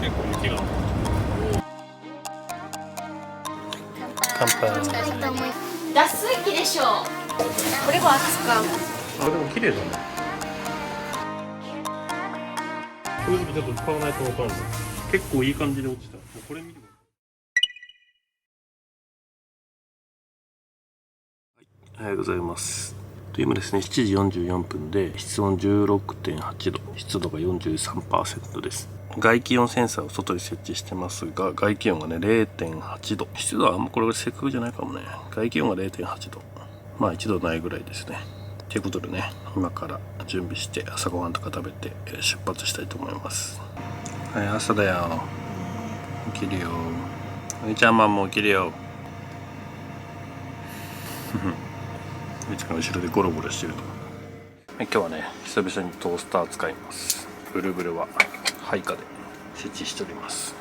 結構雪が。乾杯。脱水機でしょう。これも熱か。あ、でも綺麗だね。正直ちょっと使わないと分かんない。結構いい感じで落ちた。もうこれ見れば。おはようございます。今ですね、7時44分で室温 16.8 度、湿度が 43% です。外気温センサーを外に設置してますが、外気温がね 0.8 度、湿度はあんまこれが正確じゃないかもね。外気温が 0.8 度、まあ1度ないぐらいですね。ということでね、今から準備して朝ごはんとか食べて出発したいと思います。はい、朝だよ。起きるよ。おいちゃんマンも起きるよ。みつが後ろでゴロゴロしてると。今日はね、久々にトースター使います。ブルブルは配下で設置しております。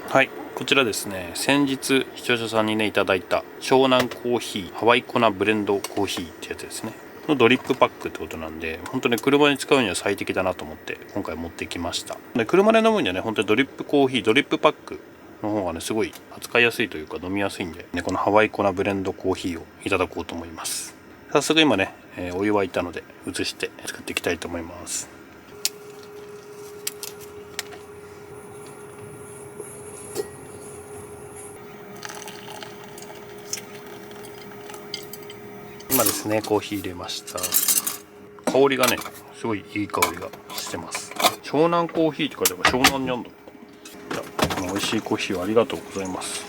はい、こちらですね、先日視聴者さんにねいただいた湘南コーヒーハワイコナブレンドコーヒーってやつですねのドリップパックってことなんで、本当に車に使うには最適だなと思って今回持ってきました。で、車で飲むにはね、本当にドリップコーヒードリップパックの方がねすごい扱いやすいというか飲みやすいんで、ね、このハワイコナブレンドコーヒーをいただこうと思います。早速今ね、お湯沸いたので移して使っていきたいと思います。今ですね、コーヒー入れました。香りがねすごいいい香りがしてます。湘南コーヒーって書いてあるから湘南にあんだ。じゃあ美味しいコーヒーをありがとうございます。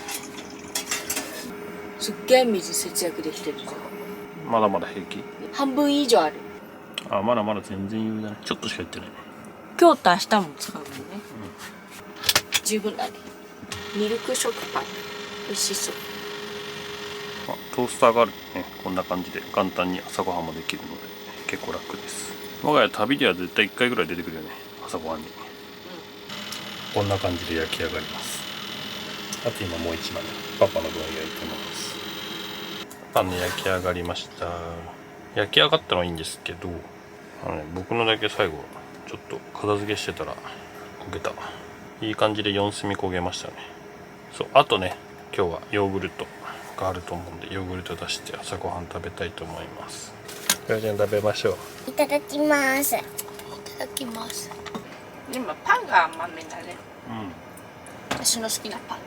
すっげえ水節約できてるじゃん。まだまだ平気？半分以上ある。あ、まだまだ全然余裕だね。ちょっとしか言ってない。今日と明日も使うのね、十分だね。ミルク食パン美味しそう。トースターがあるね、こんな感じで簡単に朝ごはんもできるので結構楽です。我が家旅では絶対1回ぐらい出てくるよね、朝ごはんに。こんな感じで焼き上がります。あと今もう一枚パパの分焼いてます。パンね、焼き上がりました。焼き上がったのはいいんですけど、僕のだけ最後ちょっと片付けしてたら焦げた。いい感じで4隅焦げましたね。そう、あとね、今日はヨーグルトがあると思うんでヨーグルト出して朝ごはん食べたいと思います。かよちゃん食べましょう。いただきます。いただきます。今パンが甘めだね。私の好きなパン。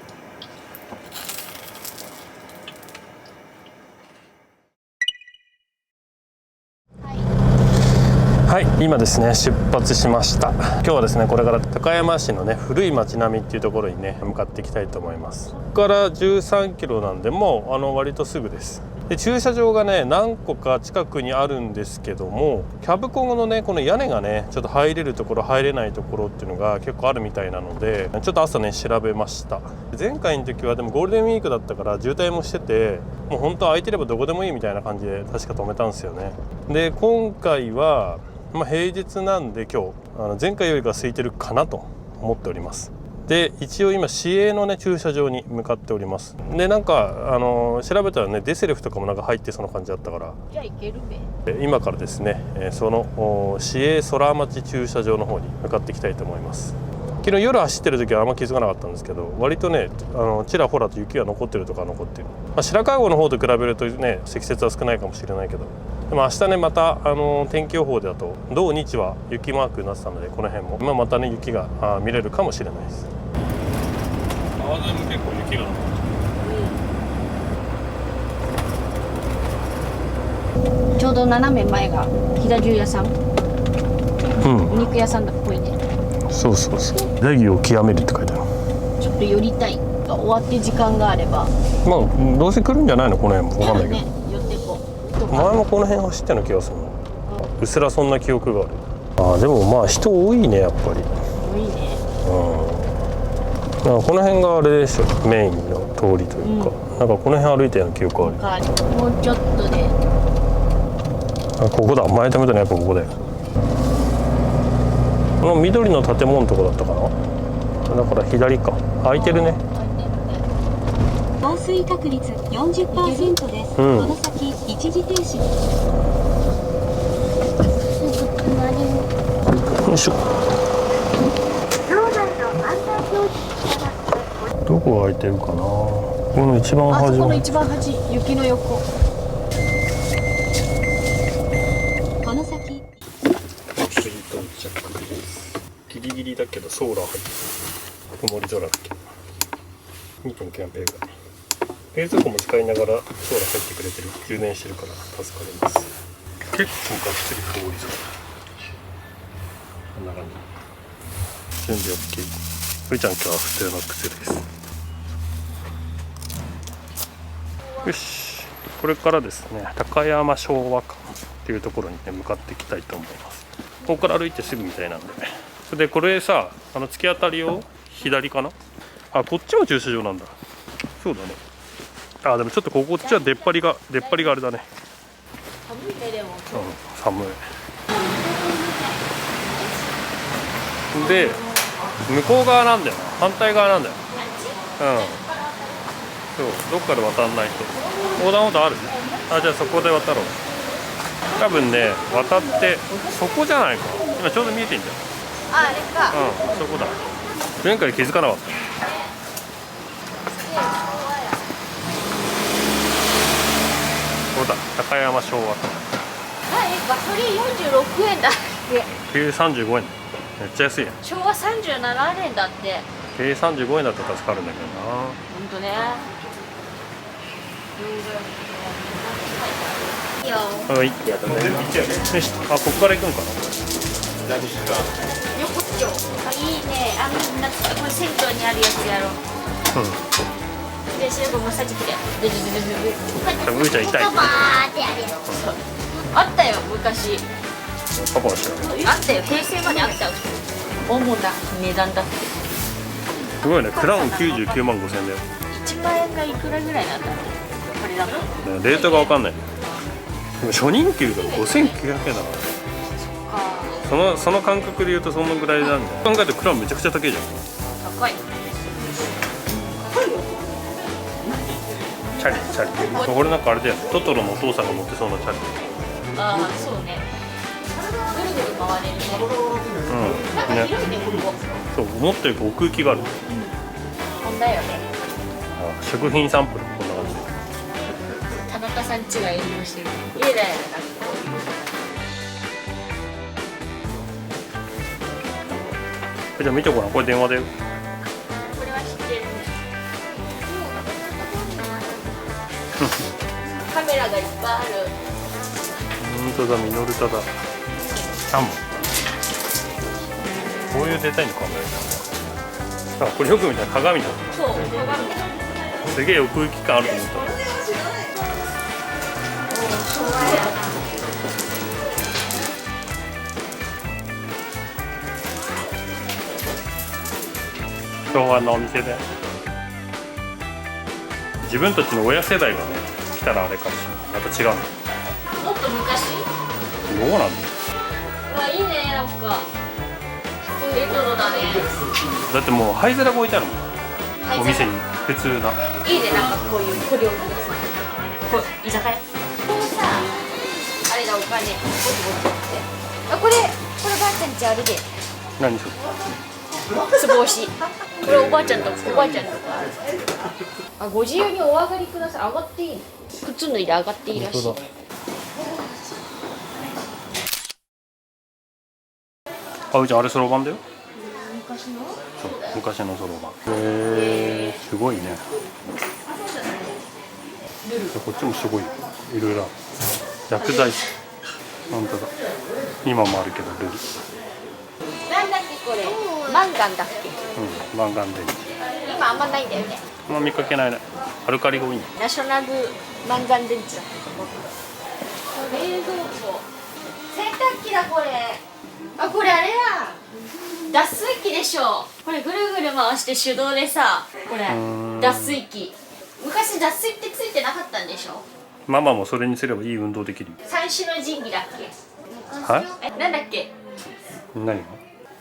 はい、今ですね出発しました。今日はですねこれから高山市のね古い町並みっていうところにね向かっていきたいと思います。ここから13キロなんで、もう割とすぐです。で、駐車場がね何個か近くにあるんですけども、キャブコンのねこの屋根がねちょっと入れるところ入れないところっていうのが結構あるみたいなので、ちょっと朝ね調べました。前回の時はでもゴールデンウィークだったから渋滞もしてて、もう本当空いてればどこでもいいみたいな感じで確か止めたんですよね。で、今回は平日なんで今日前回よりか空いてるかなと思っております。で、一応今市営のね駐車場に向かっております。で、なんか調べたらねデセレフとかもなんか入ってその感じだったから、じゃあ行けるべ。今からですねその市営空町駐車場の方に向かっていきたいと思います。昨日夜走ってる時はあんま気づかなかったんですけど、割とねちらほらと雪が残ってるとか残ってる、白川郷の方と比べるとね積雪は少ないかもしれないけど、でも明日ねまた天気予報だと土日は雪マークになってたので、この辺もまたね雪が見れるかもしれないです。川沿いも結構雪が残ってる。ちょうど斜め前が飛騨牛屋さん、お肉屋さんっぽいね。そうそうそう、飛騨牛を極めるって書いてある。ちょっと寄りたい。終わって時間があれば。どうせ来るんじゃないのこの辺も。分かんないけど、ね、寄ってこう。前もこの辺走ってる気がするの、うっすらそんな記憶がある。でも人多いねやっぱり。多いね。この辺があれでしょ、メインの通りというか、なんかこの辺歩いたような記憶ある。もうちょっとで。ここだ、前止めたのやっぱここだよ。この緑の建物のとこだったかな。だから左か。空いてるね。降水確率 40% です。この先一時停止。よいしょ。どこが空いてるかな。この一番端。あそこの一番端、雪の横。この先次到着です。ギリギリだけどソーラー入ってる。曇り空だけど。2分キャンペーンが。冷蔵庫も使いながらソーラー入ってくれてる。充電してるから助かります。結構がっつり曇り空。こんな感じ。準備 OK。ふーちゃん今日は普通の靴です。よし、これからですね、高山昭和館っていうところにね向かっていきたいと思います。ここから歩いてすぐみたいなんで。でこれさ、突き当たりを左かな。あ、こっちも駐車場なんだ。そうだね。あ、でもちょっとこっちは出っ張りがあれだね。寒いねでも。寒い。で向こう側なんだよな。反対側なんだよ。そう、どっかで渡んないと。横断歩道ある？あ、じゃあそこで渡ろう。多分ね、渡ってそこじゃないか。今ちょうど見えてんじゃん。あ、あれか。そこだ。前回気づかなかった。そうだ、高山昭和館。ガソリン46円だって。計35円。めっちゃ安いやん。昭和37年だって。計35円だったら助かるんだけどな。ほんとね。いいよ。はい。よし、あ、ここから行くんかな。横丁。あ、いいね。あ、みんなこれ銭湯にあるやつやろう。で、それもマッサージ機で。うーちゃん痛い。バーってやるやつ。あったよ昔。パパは知らない。あったよ、平成まであったよ。主な値段だって。すごいね、クラウン99万5千円だよ。1万円がいくらぐらいなんだろう。これだと。レートがわかんない。でも初任給が5900円だから。その感覚で言うとそのぐらいなんで。考えてクラウンめちゃくちゃ高いじゃん。高い。チャリ。これなんかあれだよね。トトロのお父さんが乗ってそうなチャリ。ああ、そうね。ぐるぐる回れるね。なんか広いね、ここ。そう、思ったより奥行きがある。こんだよね。あ、食品サンプルこんな感じで。田中さんちが営業してる。家だよね。じゃあ見てごらん、これ電話だよ。これは知ってるね。カメラがいっぱいある。本当だ、ミノルタだ。キャンモン。こういうデザインのカメラだ。あ、これよく見たら鏡だ。そう、鏡。すげえ奥行き感あると思った。昭和のお店で自分たちの親世代がね来たらあれかもしれない。また違うの。もっと昔？どうなんだよ。うわ、いいね、なんか。レトロだね。だってもう灰皿が置いてあるもん。お店に普通な。いいね、なんかこういう小料理屋さん。居酒屋。このさ、あれだ、お金。ぼちぼちって。あ、こればあちゃんちあるで。何それ。つぼ押し。これおばあちゃんとか。あ、ご自由にお上がりください。上がっていいの？靴脱いで上がっていいらしい。本当だ。あ、うちあれそろばんだよ。昔の？そう、昔のそろばん。すごいね。こっちもすごい。いろいろ。薬剤師。本当だ。今もあるけどルル。なんだっけこれ？マンガンだっけ？うん、マンガン電池。今あんまないんだよね。あんま見かけないね。アルカリが多いんだ。ナショナルマンガン電池だ。冷蔵庫。洗濯機だこれ。あ、これあれや。脱水機でしょ。これぐるぐる回して手動でさ、これ脱水機。昔脱水ってついてなかったんでしょ。ママもそれにすればいい運動できる。三種の神器だっけ。はい？なんだっけ。何が？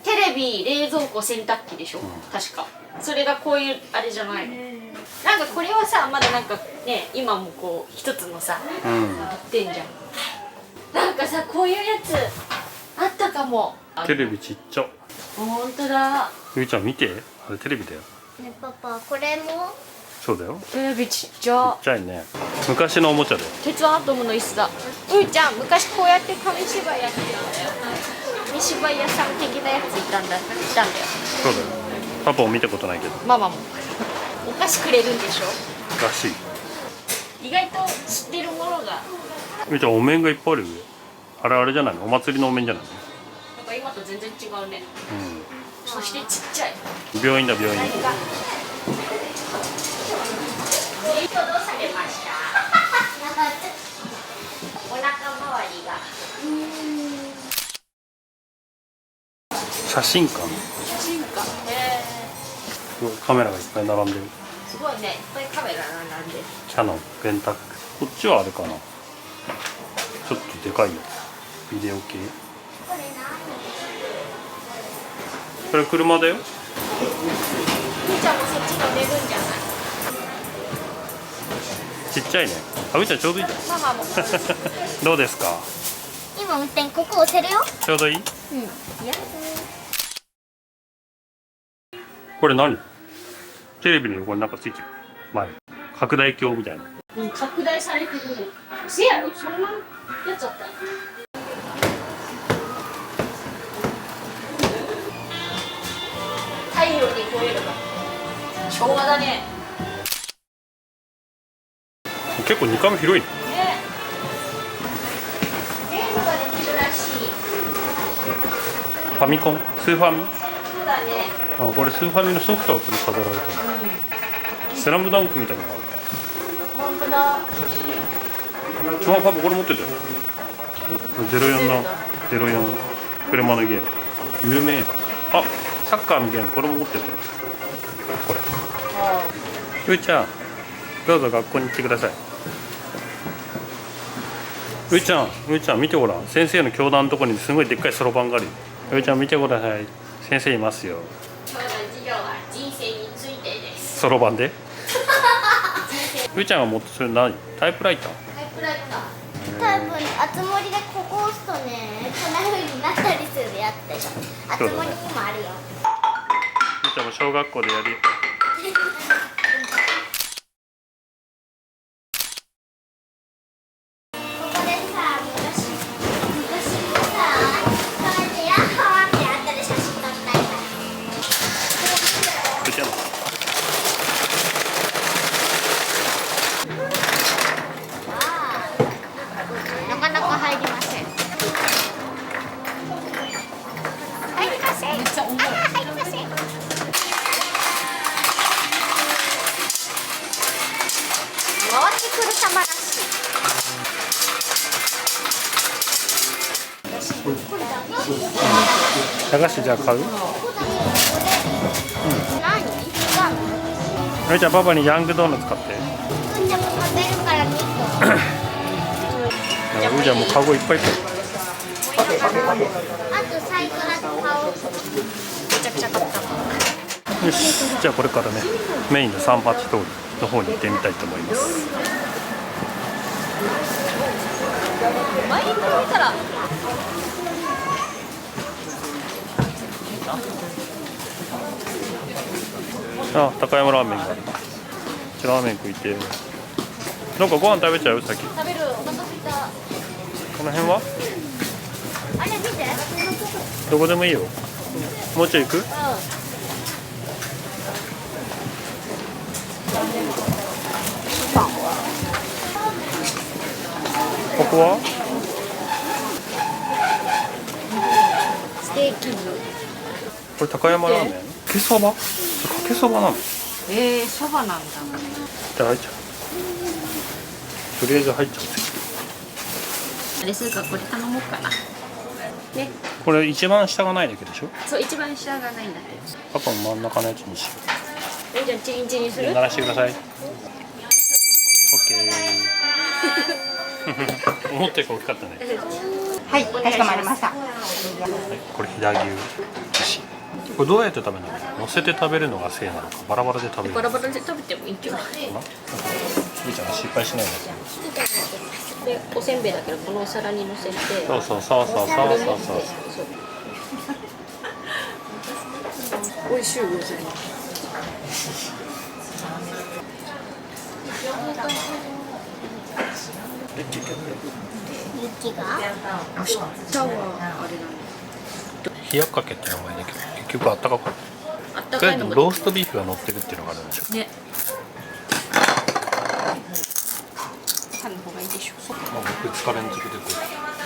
テレビ、冷蔵庫、洗濯機でしょ、確か。それがこういうあれじゃないの。なんかこれはさ、まだなんかね、今もこう一つのさ、売ってんじゃん。なんかさ、こういうやつあったかも。テレビちっちゃ。ほんとだ。ゆいちゃん見て、あれテレビだよ。ねパパこれもそうだよ。テレビちっちゃ。ちっちゃいね。昔のおもちゃだよ。鉄腕アトムの椅子だ。うーちゃん、昔こうやって紙芝居やってたんだよ。紙芝居屋さん的なやついたんだよ。そうだよ。パパも見たことないけど。ママも。お菓子くれるんでしょ。らしい。意外と知ってるものが。ゆいちゃんお面がいっぱいあるよ。あれじゃないの？お祭りのお面じゃないの？なんか今と全然違うね。そしてちっちゃい。病院だ病院。何が。どうされました。お腹周りが。写真館。写真館。カメラがいっぱい並んでる。すごいね。いっぱいカメラ並んでる。キャノン、ペンタック。こっちはあれかな。ちょっとでかいやつ。ビデオ系。それ車だよ。みーちゃんもそっち乗れるんじゃない。ちっちゃいね。あ、ういちゃんちょうどいいじゃん。ママも。どうですか。今運転ここ押せるよ。ちょうどいい。うん。これ何？テレビの横になんかついてる。前。拡大鏡みたいな。うん、拡大されてるね。せやろ、そんなやつだった。太陽に吠えるか。昭和だね。結構2階も広いね。ね。ゲームができるらしい。ファミコン、スーファミ。そうだね。あ、これスーファミのソフトがここに飾られてる。スラムダンクみたいなのがある。本当だ。パパこれ持ってたよ。04の04車のゲーム有名。あ、サッカーのゲームこれも持ってたよ。これうーちゃんどうぞ学校に行ってください。うーちゃん見てごらん。先生の教壇のところにすごいでっかいそろばんがあるよ。うーちゃん見てください。先生いますよ。今日の授業は人生についてです。そろばんでうーちゃんが持ってそれ何？タイプライター。タイプライター。多分あつ森でここ押すとねこんな風になったりするやつでしょ。あつ森にもあるよ。うーちゃんも小学校でやるよ。ここでさ昔のさこうやってヤッホーってあったで写真撮ったりさ。うーちゃんなかなか入りません。入りません。めっちゃ重い。入りません。回ってくる玉らしい。駄菓子じゃあ買う？何？うーちゃんパパにヤングドーナツ買って。うんちゃんも食べるから2個。うーちゃんもうカゴいっぱいいっぱい。あとサイコロと買おう。めちゃくちゃ買った。よし、じゃあこれからねメインの三八通りの方に行ってみたいと思います。前にから見たら。あ、高山ラーメンがある。ラーメン食いて。なんかご飯食べちゃう？先。食べる。お腹すいた。この辺は？あれ見て。どこでもいいよ。もうちょい行く？ここは？ステーキ部。これ高山ラーメン？かけそば？かけそばなの？そばなんだ。じゃあ入っちゃう。とりあえず入っちゃう。あれするか、これ頼もうかな。ね。これ一番下がないだけでしょ？そう、一番下がないんだって。パパも真ん中のやつにしよじゃあチリンチリンすう。る？鳴らしてください。オッケー。思ったより大きかったね。はい、かしこまりました。はい、これ飛騨牛串。これどうやって食べるの？乗せて食べるのがせいなのか、バラバラで食べるのか。バラバラで食べてもいいけど。ゆいちゃんが失敗しないの。でおせんべいだけどこのお皿に乗せて。そうそうそうそうそうそうそう。美味しいございます。雪が明日はあれなん冷やかけって名前だけど結局あったかかった。あったとりあえかいのもずローストビーフが乗ってるっていうのがあるんでしょ。ね。パンの方がいいでしょ。まあ、僕2日連続でこ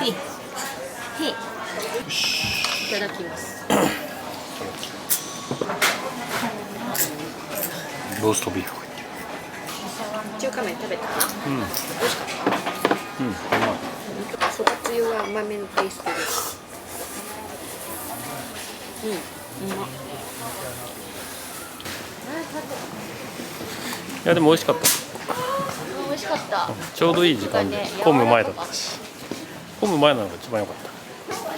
へい。へい。いただきます。ローストビーフが中華麺食べた？うん美味しかった。うん、うまい。そばつゆは甘めのテイストです。うん、うまっ。いやでも美味しかった。美味しかった。ちょうどいい時間で混む前だったし、混む前なのが一番良かっ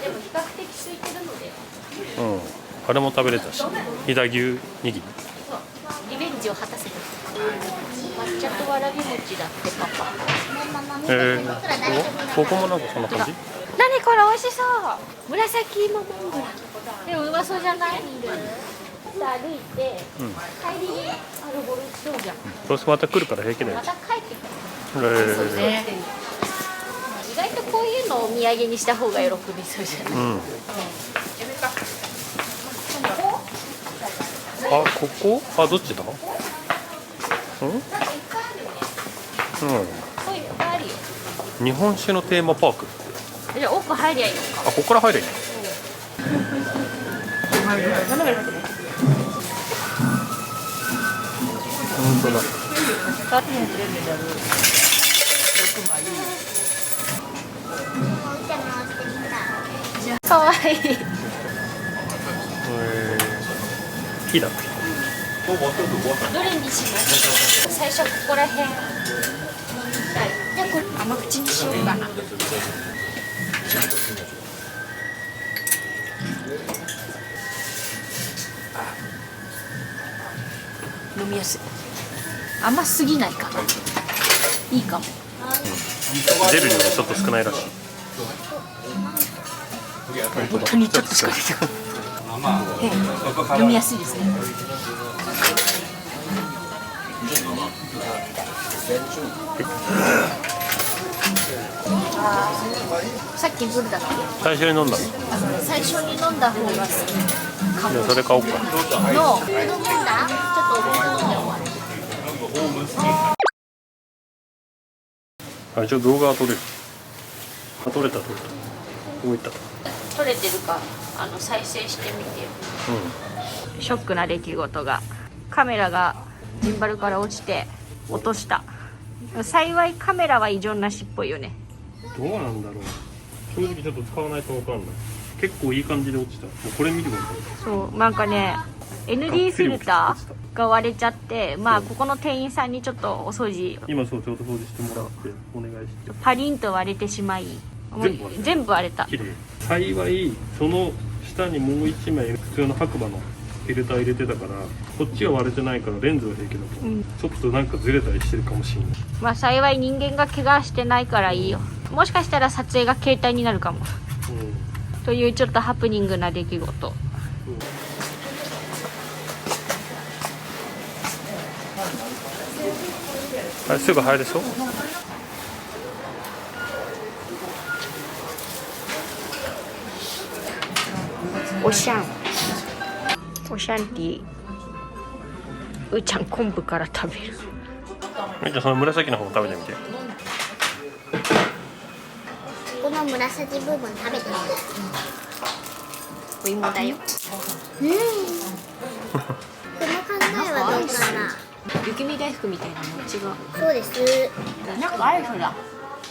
でも比較的空いてるので、た。うん、あれも食べれたし、飛騨牛握り。リベンジを果たせた。抹茶とわらび餅だってパパ。ここもなんかそんな感じ？何これ美味しそう。紫芋モンブラン。でもうまそうじゃない？歩いて、うん。帰りにアルボルそうじゃん。どうせまた来るから平気だよま。た帰ってくる。そうね。意外とこういうのをお土産にした方が喜びそうじゃない？うん。あ、ここ？あ、どっちだ？うん？うん。そういっぱいあるよ。日本酒のテーマパーク。じゃあ奥入りゃいいのか。あ、ここから入れ。本当だ。かわいい。木だ。どれにします？最初ここら辺。じゃあこれ甘口にしようかな。飲みやすい。甘すぎないかな。いいかも。出る量がちょっと少ないらしい。本当にちょっとしか出てこない。飲みやすいですね。さっきどれだっけ？最初に飲んだの。最初に飲んだ方が好き。じゃあそれ買おうか。のちょっとお水飲んで終わる。あ、一応動画は撮れる。あ、撮れた。どこ行った？撮れてるか再生してみてよ。うショックな出来事が、カメラがジンバルから落ちて落とした。幸いカメラは異常なしっぽいよね。ん。どうなんだろう。正直ちょっと使わないと分かんない。結構いい感じで落ちた。もうこれ見てください。そうなんかね ND フィルターが割れちゃって、まあここの店員さんにちょっとお掃除今そうちょうど掃除してもらってお願いして。パリンと割れてしまい、もう全部割れた。綺麗。幸いその下にもう一枚普通の白馬のフィルター入れてたから、こっちは割れてないからレンズは平気だと、ちょっとなんかずれたりしてるかもしれない。まあ幸い人間が怪我してないからいいよ。もしかしたら撮影が携帯になるかも、というちょっとハプニングな出来事。あれすぐ入れそう？おしゃんティー、うーちゃん昆布から食べる。じゃあその紫の方も食べてみて。この紫部分食べてみる。お芋だよ。この考えはどうかな。雪見大福みたいな餅が。そうです。なんかアイスだ。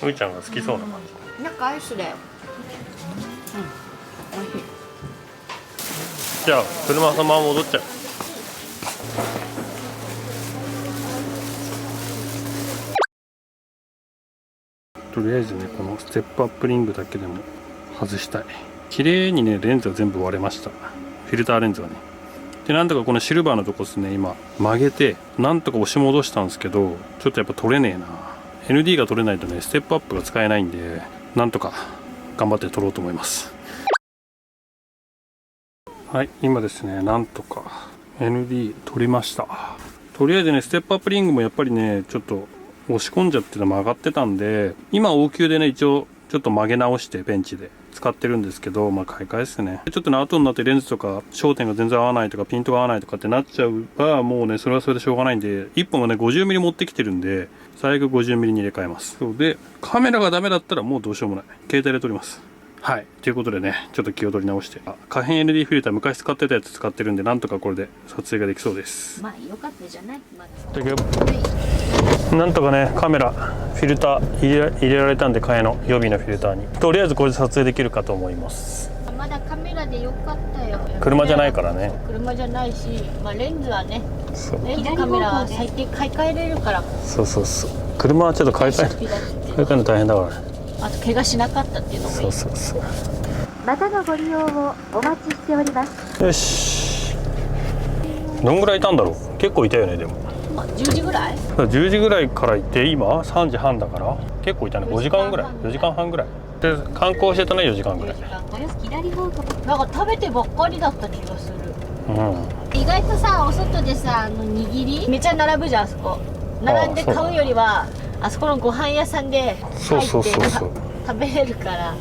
うーちゃんが好きそうな感じ。なんかアイスだよ。美味しい。じゃあ車そのまま戻っちゃう。とりあえずね、このステップアップリングだけでも外したい。綺麗にねレンズは全部割れました。フィルターレンズがね。でなんとかこのシルバーのとこですね、今曲げてなんとか押し戻したんですけど、ちょっとやっぱ取れねえな。 ND が取れないとねステップアップが使えないんで、なんとか頑張って取ろうと思います。はい、今ですねなんとか ND 取りました。とりあえずねステップアップリングもやっぱりねちょっと押し込んじゃって曲がってたんで、今応急でね一応ちょっと曲げ直してベンチで使ってるんですけど、まあ買い替えですね。ちょっとね後になってレンズとか焦点が全然合わないとかピントが合わないとかってなっちゃうば、もうねそれはそれでしょうがないんで、1本はね 50mm 持ってきてるんで最悪 50mm に入れ替えます。そうでカメラがダメだったらもうどうしようもない、携帯で撮ります。はい、ということでねちょっと気を取り直して、可変 ND フィルター昔使ってたやつ使ってるんで、なんとかこれで撮影ができそうです。まあよかったじゃない。まだなんとかねカメラフィルター入れられたんで、替えの予備のフィルターにとりあえずこれで撮影できるかと思います。まだカメラでよかったよ。車じゃないからね。車じゃないし、まあ、レンズはね、そうレンズカメラは最低買い替えれるから。そうそうそう、車はちょっと買い替えるの大変だからね。あと怪我しなかったっていうのもいい。そうそうそう。またのご利用をお待ちしております。よし、どんぐらいいたんだろう。結構いたよね。でもまあ、10時ぐらい10時ぐらいから行って今3時半だから結構いたね。5時間ぐらい、4時間半ぐらいで観光してたね。4時間ぐらい。左方向。なんか食べてばっかりだった気がする。うん、意外とさ、お外でさ握りめっちゃ並ぶじゃん。あそこ並んで買うよりはあそこのご飯屋さんで入って食べれるから、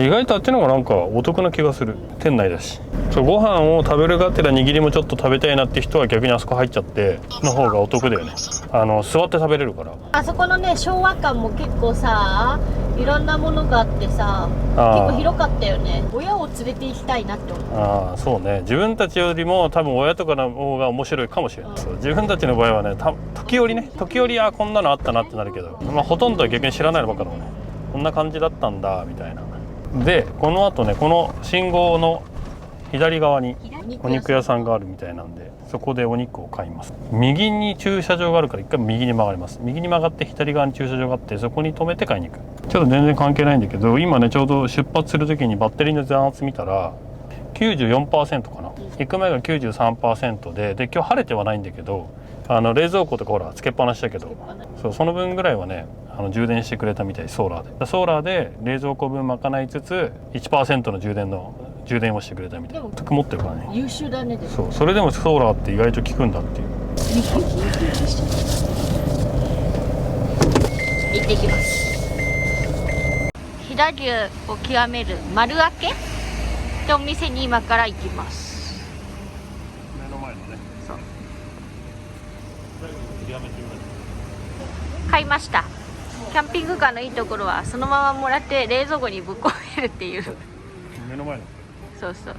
意外とあっちの方がなんかお得な気がする。店内だし。そう、ご飯を食べるがてら握りもちょっと食べたいなって人は逆にあそこ入っちゃっての方がお得だよね。座って食べれるから。あそこのね昭和館も結構さいろんなものがあってさ、結構広かったよね。親を連れて行きたいなって思う。ああそうね、自分たちよりも多分親とかの方が面白いかもしれない。そう、自分たちの場合はね時折あこんなのあったなってなるけど、まあ、ほとんどは逆に知らないのばっかだもんね。こんな感じだったんだみたいな。でこのあとねこの信号の左側にお肉屋さんがあるみたいなんで、そこでお肉を買います。右に駐車場があるから一回右に曲がります。右に曲がって左側に駐車場があって、そこに止めて買いに行く。ちょっと全然関係ないんだけど、今ねちょうど出発する時にバッテリーの残圧見たら 94% かな。行く前が 93% で今日晴れてはないんだけど、冷蔵庫とかほらつけっぱなしだけど、その分ぐらいはね充電してくれたみたい。ソーラーで冷蔵庫分賄いつつ 1% の充電をしてくれたみたい。得持ってるからね。優秀だね。でもそれでもソーラーって意外と効くんだっていう。行ってきます。飛騨牛を極める丸明けってお店に今から行きます。目の前のね。さあ買いました。キャンピングカーのいいところはそのままもらって冷蔵庫にぶっ込めるっていう。目の前の。そうそう。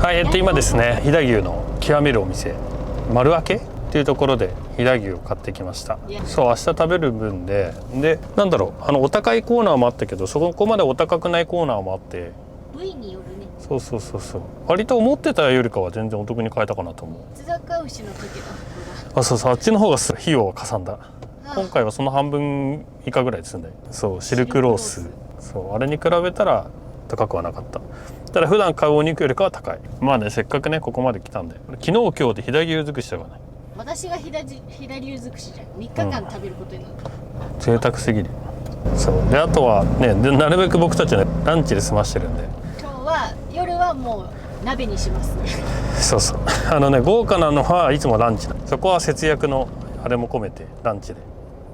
はい、今ですね飛騨牛の極めるお店丸明けっていうところで飛騨牛を買ってきました。そう、明日食べる分でなんだろう、お高いコーナーもあったけどそこまでお高くないコーナーもあって、部位によるね。そう割と思ってたよりかは全然お得に買えたかなと思う。津坂牛の時のあ、そうあっちの方が費用はかさんだ。今回はその半分以下ぐらいですね。そう、シルクロース、そうあれに比べたら高くはなかった。ただ普段買うお肉よりかは高い。まあね、せっかくねここまで来たんで、昨日今日で飛騨牛尽くしだからね。私が飛騨牛尽くしじゃん。3日間食べることになる、贅沢すぎる。そうで、あとはねなるべく僕たちねランチで済ましてるんで、今日は夜はもう鍋にしますね。そう豪華なのはいつもランチだ。そこは節約のあれも込めてランチ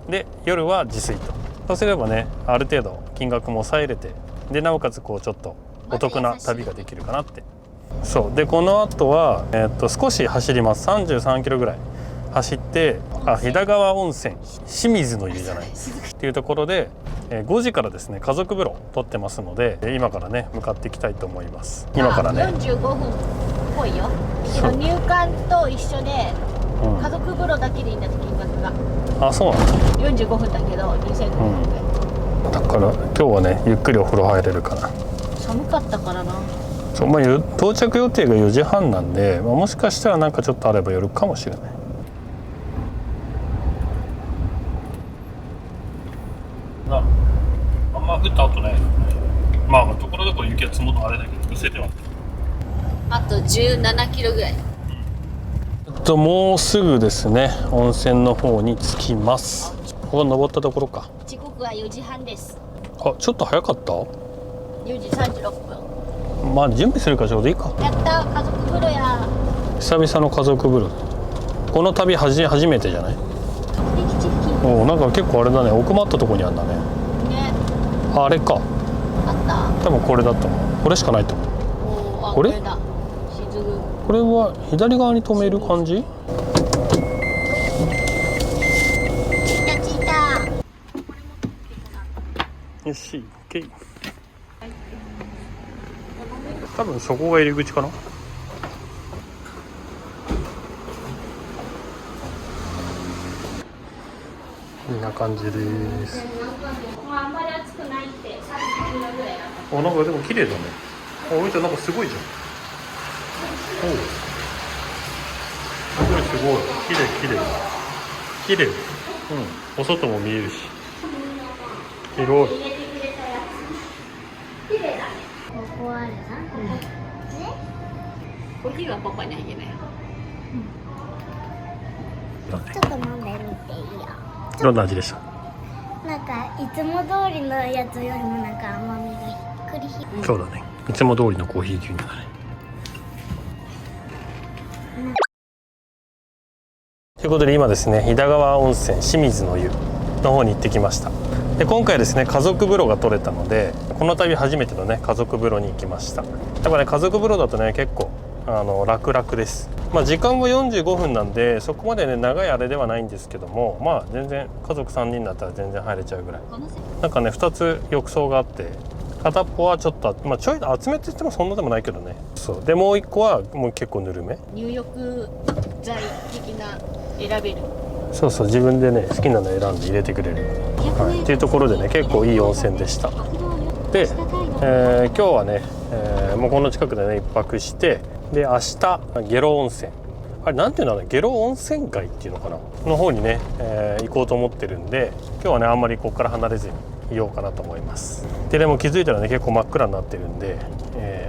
で夜は自炊と。そうすればねある程度金額も抑えれて、でなおかつこうちょっとお得な旅ができるかなって。そうで、この後は、少し走ります。33キロぐらい走って、飛騨川温泉清水の湯じゃないっていうところで、5時からですね家族風呂取ってますので、今からね向かっていきたいと思います。今からね45分っぽいよ。入館と一緒で家族風呂だけでいいんだって、金額が。あ、そうなんだ。45分だけど2500円、だから今日はねゆっくりお風呂入れるかな。寒かったからな。そう、到着予定が4時半なんで、もしかしたらなんかちょっとあれば寄るかもしれない。あんま降った後ね雪は積もるとあれだけど伏せてはあと17キロぐらい。もうすぐですね、温泉の方に着きます。ここ登ったところか。時刻は4時半です。あ、ちょっと早かった。4時36分。まあ準備するからちょうどいいか。やったー、家族風呂や。久々の家族風呂。この旅初めてじゃない？目的地付近おお、なんか結構あれだね、奥まったとこにあるんだね。ね、あれか、あっ多分これだったもん。これしかないと思う。た。おー、あ、これだ。しずぐ。これは左側に止める感じ？着いた着いた。よし、OK。多分そこが入り口かな。こんな感じです。もうあんまり暑くないって30キロぐらいだ。あ、なんかでも綺麗だね。あ、おいちゃんなんかすごいじゃん。おう。すごいすごい。綺麗綺麗。綺麗。うん。お外も見えるし。広い。ここはあるな。コーヒーはパパにあげない。ちょっと飲んでみていいよ。どんな味でした？なんかいつも通りのやつよりもなんか甘みがひっくりひそうだね。いつも通りのコーヒー牛乳だね。ということで今ですね、飛騨川温泉清水の湯の方に行ってきました。で今回ですね、家族風呂が取れたので、この度初めてのね家族風呂に行きました。やっぱね、家族風呂だとね結構楽々です。まあ時間も45分なんでそこまでね長いあれではないんですけども、まあ全然家族3人だったら全然入れちゃうぐらい。なんかね2つ浴槽があって、片っぽはちょっとまあちょい厚めって言ってもそんなでもないけどね。そうでもう1個はもう結構ぬるめ。入浴剤的な選べる。そうそう、自分でね好きなの選んで入れてくれる、はい、っていうところでね結構いい温泉でした。で、今日はね、もうこの近くでね一泊して、で明日下呂温泉、あれなんていうのかな、下呂温泉街っていうのかなの方にね、行こうと思ってるんで、今日はねあんまりここから離れずにいようかなと思います。ででも気づいたらね結構真っ暗になってるんで、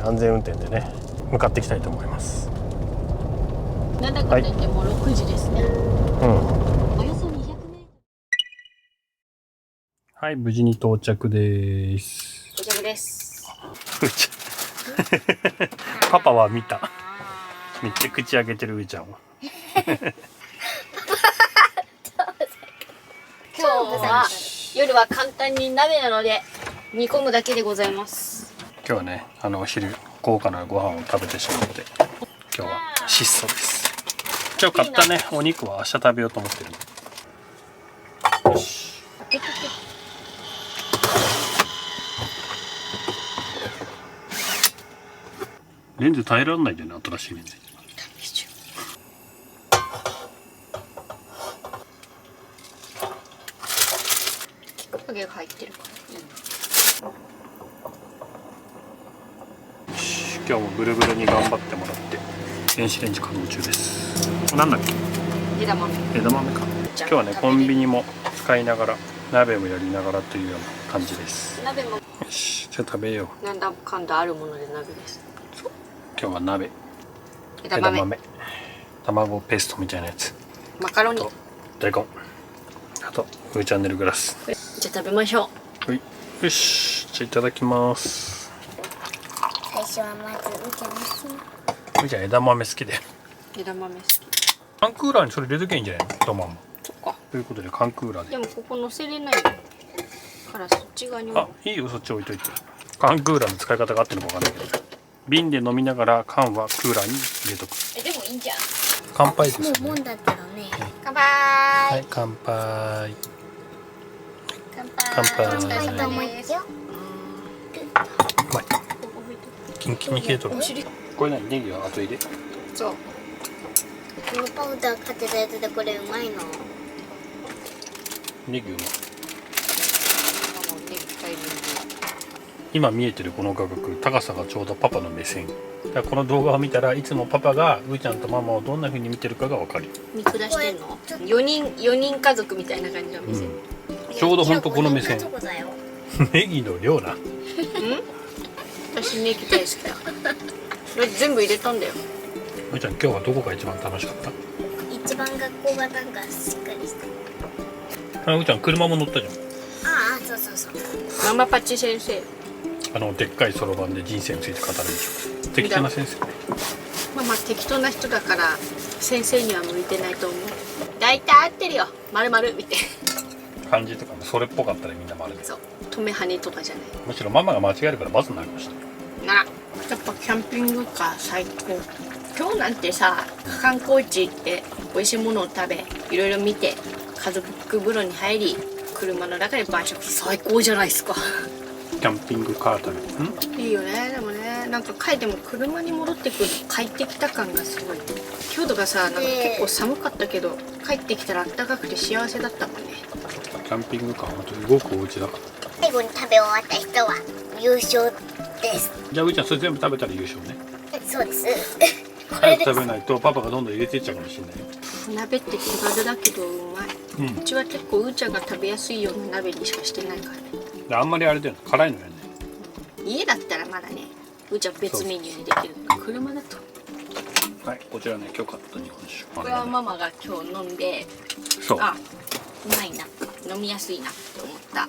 安全運転でね向かっていきたいと思います。なんだかんだ言ってもう6時ですね。およそ200メートル。はい、無事に到着です。到着です。うーちゃんパパは見た。めっちゃ口開けてるうーちゃんは。今日は夜は簡単に鍋なので煮込むだけでございます。今日はねお昼豪華なご飯を食べてしまって今日は質素です。今日買ったねお肉は明日食べようと思ってる。よし。レンズ耐えられないんだよね、新しいレンズ。影が入ってるからいい。よし、今日もブルブルに頑張ってもらって電子レンジ稼働中です。なんだっけ、枝豆。枝豆か。今日はねコンビニも使いながら鍋もやりながらというような感じです。鍋もよし、じゃあ食べよう。なんだかんだあるもので鍋です。今日は鍋、枝豆、卵ペーストみたいなやつ、マカロニ。大根、あとウーチャンネルグラス。じゃあ食べましょう。はい、よし、じゃあいただきます。最初はまずうちゃんです。うーちゃん枝豆好きで、枝豆好き。缶クーラーにそれ入れときゃいいんじゃないの、トマンも。そっか。ということで缶クーラーで。でもここ乗せれないからそっち側に。あ、いいよ、そっち置いといて。缶クーラーの使い方があってるのかわかんないけど、瓶で飲みながら缶はクーラーに入れとく。でもいいんじゃん。乾杯ですね。もうもんだけどね。乾杯。はい、乾杯。乾杯。乾杯と思ってよ。うまい。キンキンに切れとる。これ何、ネギは後入れ。そう。このパウダーかけたやつでこれうまいの。ネギうまい。今見えてるこの画角、高さがちょうどパパの目線。だからこの動画を見たらいつもパパがうーちゃんとママをどんな風に見てるかがわかる。見下してんの？4人家族みたいな感じの目線。ちょうどほんとこの目線。いやネギの量な。私私ネギ大好きだ。全部入れたんだよ。うーちゃん今日はどこが一番楽しかった？一番学校がなんかしっかりしてうーちゃん車も乗ったじゃん。ああそうそうそうママパチ先生。でっかいそろばんで人生について語るんでしょ。素敵な先生ね。ママ適当な人だから先生には向いてないと思う。大体合ってるよ。丸々見て。漢字とかもそれっぽかったらみんな丸で。そう。止め跳ねとかじゃない。むしろママが間違えるからバツになりました。ならやっぱキャンピングカー最高。今日なんてさ観光地行って美味しいものを食べいろいろ見て家族風呂に入り車の中で晩酌最高じゃないですか。キャンピングカー旅。いいよね。でもねなんか帰っても車に戻ってくる快適た感がすごい。今日とかさなんか結構寒かったけど帰ってきたら暖かくて幸せだったもんね。キャンピングカーは本当に動くお家だから。最後に食べ終わった人は優勝です。じゃあうーちゃんそれ全部食べたら優勝ね。そうですこ早くれです食べないとパパがどんどん入れていっちゃうかもしれないよ。鍋って手軽だけどうまい。うちは結構うーちゃんが食べやすいような鍋にしかしてないからね。であんまりあれだよね、辛いのやね。家だったらまだねうーちゃん別メニューにできるの。車だとはい、こちらね今日買った日本酒。これはママが今日飲んでそう。あうまいな飲みやすいなと思った。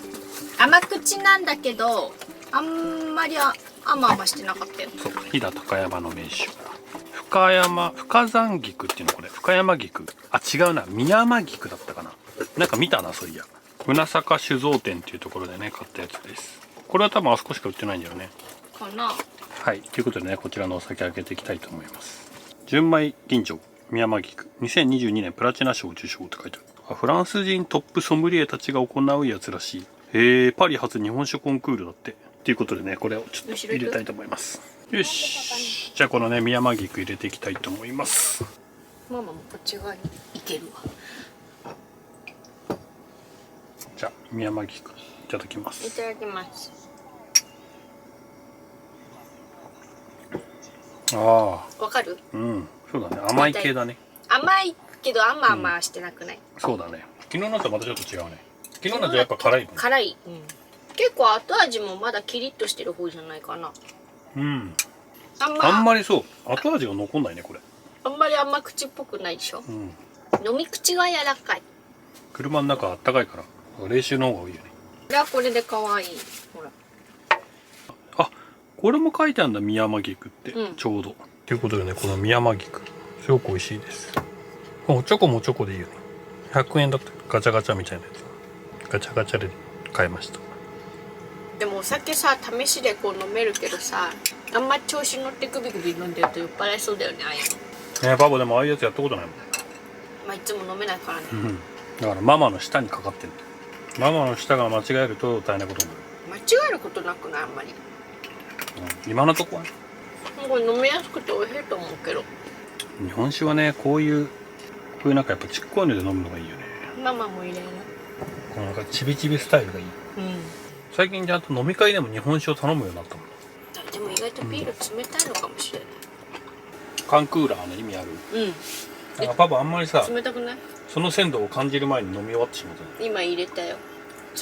甘口なんだけどあんまり甘してなかったよ。そう飛騨高山の名酒。深山菊っていうのこれ深山菊。あ違うな宮山菊だったかな。なんか見たなそういや。船坂酒造店っていうところでね買ったやつです。これは多分あそこしか売ってないんだよね。かな。はいということでねこちらのお酒開けていきたいと思います。純米吟醸宮山菊2022年プラチナ賞受賞って書いてある。フランス人トップソムリエたちが行うやつらしい。パリ初日本酒コンクールだってということでねこれをちょっと入れたいと思います。よしじゃあこのね宮山菊入れていきたいと思います。ママもこっち側に行けるわ。じゃあ宮山菊いただきまいす。ただきます。あわかる？あうんそうだね甘い系だね。甘いけどあんま甘してなくない？そうだね昨日のとまたちょっと違うね。昨日のとやっぱ辛いね。辛い、結構後味もまだキリッとしてる方じゃないかな。うんあんまりそう後味が残んないねこれ。あんまり甘口っぽくないでしょ。飲み口が柔らかい。車の中あったかいから冷酒の方が多いよね。これはこれで可愛い。ほらあこれも書いてあるんだ宮山菊って、ちょうどということでねこの宮山菊すごく美味しいです。おチョコもチョコでいいよね。100円だったガチャガチャみたいなやつガチャガチャで買いました。でもお酒さ試しでこう飲めるけどさあんま調子乗ってグビグビ飲んでると酔っ払いそうだよねああいうの。パパでもああいうやつやったことないもん。まあいつも飲めないからね。だからママの舌にかかってる。ママの舌が間違えると大変なことになる。間違えることなくないあんまり。今のとこはねこれ飲みやすくて美味しいと思うけど。日本酒はねこういうなんかやっぱちっこいので飲むのがいいよね。ママも入れる。このなんかチビチビスタイルがいい。最近ちゃんと飲み会でも日本酒を頼むようになったもん。でも意外とビール冷たいのかもしれない。缶クーラーの意味ある。なんかパパあんまりさ冷たくない？その鮮度を感じる前に飲み終わってしまったね。今入れたよ。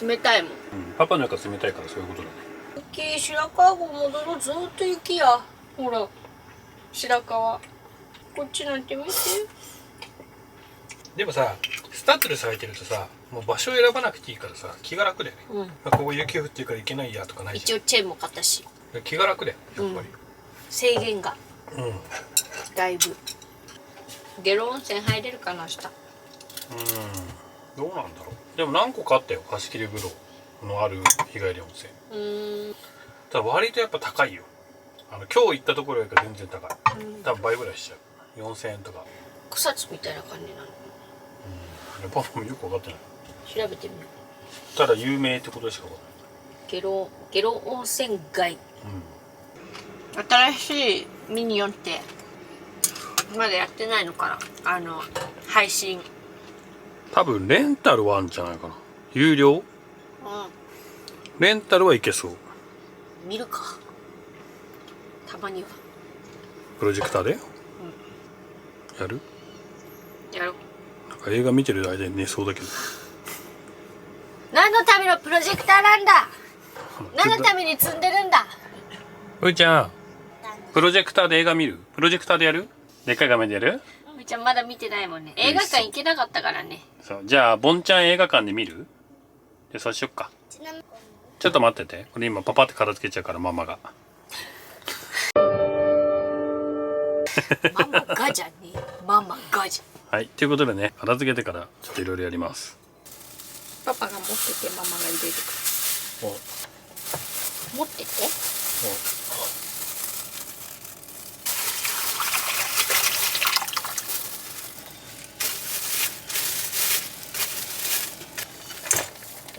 冷たいもん。パパの中冷たいからそういうことだね。雪白川郷戻ろう。ずっと雪や。ほら白川こっちなんて見て。でもさスタッドレス履いてるとさもう場所を選ばなくていいからさ気が楽だよね。ここ雪降ってるから行けないやとかないじゃん。一応チェーンも買ったし気が楽だよやっぱり。制限がだいぶ。下呂温泉入れるかな明日。どうなんだろう。でも何個かあったよ貸し切り風呂のある日帰り温泉。ただ割とやっぱ高いよ。今日行ったところよりか全然高い。多分倍ぐらいしちゃう。4000円とか。草津みたいな感じなの。パパもよく分かってない。調べてみる。ただ有名ってことでしか分かんない。下呂温泉街。新しいミニオンってまだやってないのかな。配信。多分レンタルはあるんじゃないかな。有料？レンタルはいけそう。見るか。たまには。プロジェクターで？やる？やろう。なんか映画見てる間に寝そうだけど。何のためのプロジェクターなんだ。何のために積んでるんだ。ういちゃん、プロジェクターで映画見る？プロジェクターでやる？でっかい画面でやる？うーちゃんまだ見てないもんね。映画館行けなかったからね。そう、じゃあボンちゃん映画館で見る？で、そうしよっか。ちょっと待ってて。これ今パパって片付けちゃうから、ママが。ママがじゃねえ。ママがじゃ。はい、ということでね、片付けてからちょっといろいろやります。パパが持っててママが入れてくる。持ってて。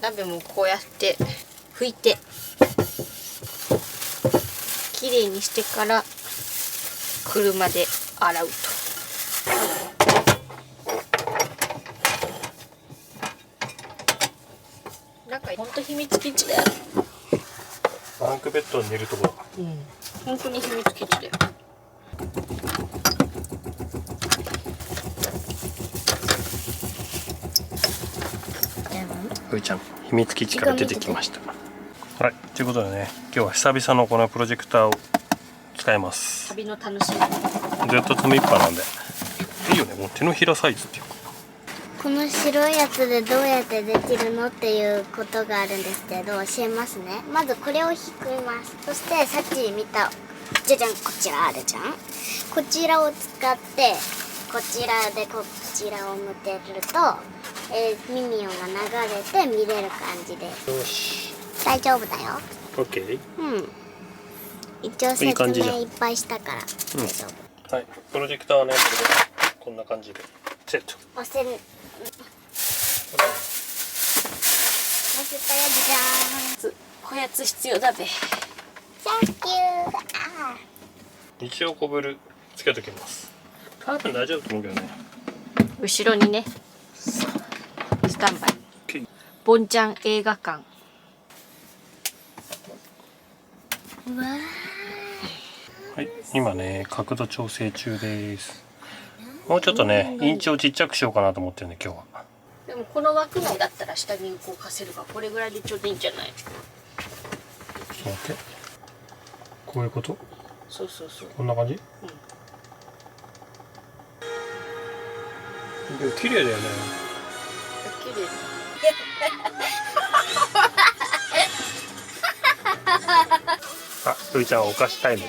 鍋もこうやって拭いてきれいにしてから車で洗うと。なんかほんと秘密基地だよ。バンクベッドに寝るところ。うん、本当に秘密基地だよ。ういちゃん、秘密基地から出てきました。はい、ということでね、今日は久々のこのプロジェクターを使います。旅の楽しみ。ずっと積みっぱなんでいいよね。もう手のひらサイズっていうか。この白いやつでどうやってできるのっていうことがあるんですけど、教えますね。まずこれを引きます。そしてさっき見たじゃじゃん、こちらあるじゃん。こちらを使ってこちらでこちらを向けると、ミニオンが流れて見れる感じでよし、大丈夫だよ。オッケー。一応説いい感じじゃん明いっぱいしたから大丈夫。はい、プロジェクターはね、これでこんな感じでセット。押せる。押せたよ、じゃーん。こやつ必要だべ。サンキュー。あ一応コブルつけときます。多分大丈夫と思うけどね。後ろにね、スタンバイ。ボンちゃん映画館。ー。うわはい、今ね、角度調整中です。もうちょっとね、インチをちっちゃくしようかなと思ってるんで、今日は。でもこの枠内だったら下に動かせるが、これぐらいでちょうどいいんじゃない？ちょっと待って。こういうこと？そうそうそう。こんな感じ？でも綺麗だよね。綺麗。あ、ういちゃんお菓子タイム。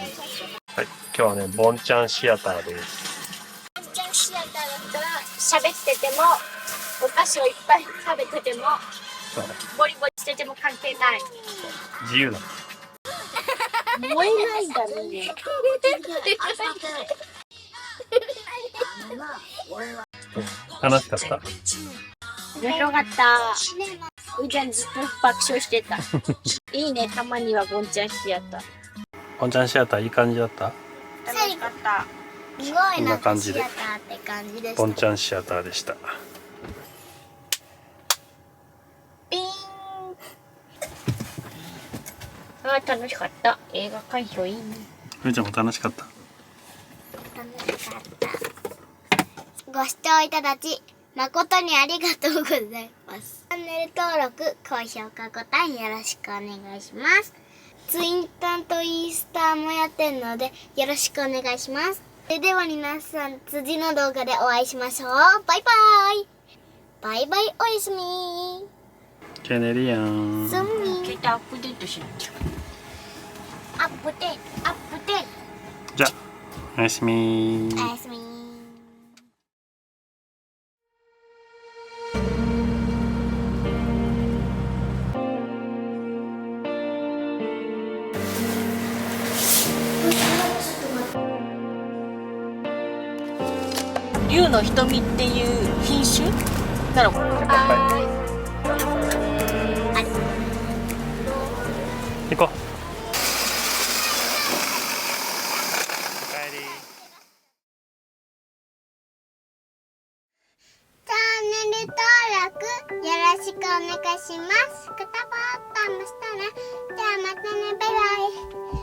はい、今日はね、ボンちゃんシアターです。ー。ボンちゃんシアターだったら喋ってても、お菓子をいっぱい食べてても、そうボリボリしてても関係ない。自由だ。燃えないんだね。楽しかった。面白かった。うーちゃんずっと爆笑してた。いいね、たまにはボンちゃんシアター。ボンちゃんシアターいい感じだった。楽しかった。すごいこんな感じでシアターって感じでした。ボンちゃんシアターでした。ピーン。あー、楽しかった。映画鑑賞いいね。ういちゃんも楽しかった。楽しかった。ご視聴いただき誠にありがとうございます。チャンネル登録、高評価ボタンよろしくお願いします。ツイッターとインスタもやってるのでよろしくお願いします。それでは皆さん、次の動画でお会いしましょう。バイバイ。バイバイ、おやすみ。じゃあ寝るやん。すみ。携帯アップデートしなきゃ。アップデート、アップデーじゃあおやすみ。ト。おやすみ。竜の瞳っていう品種なのかな。行こう。チャンネル登録よろしくお願いします。グッドボタンもしたら、じゃあまたね、バイバイ。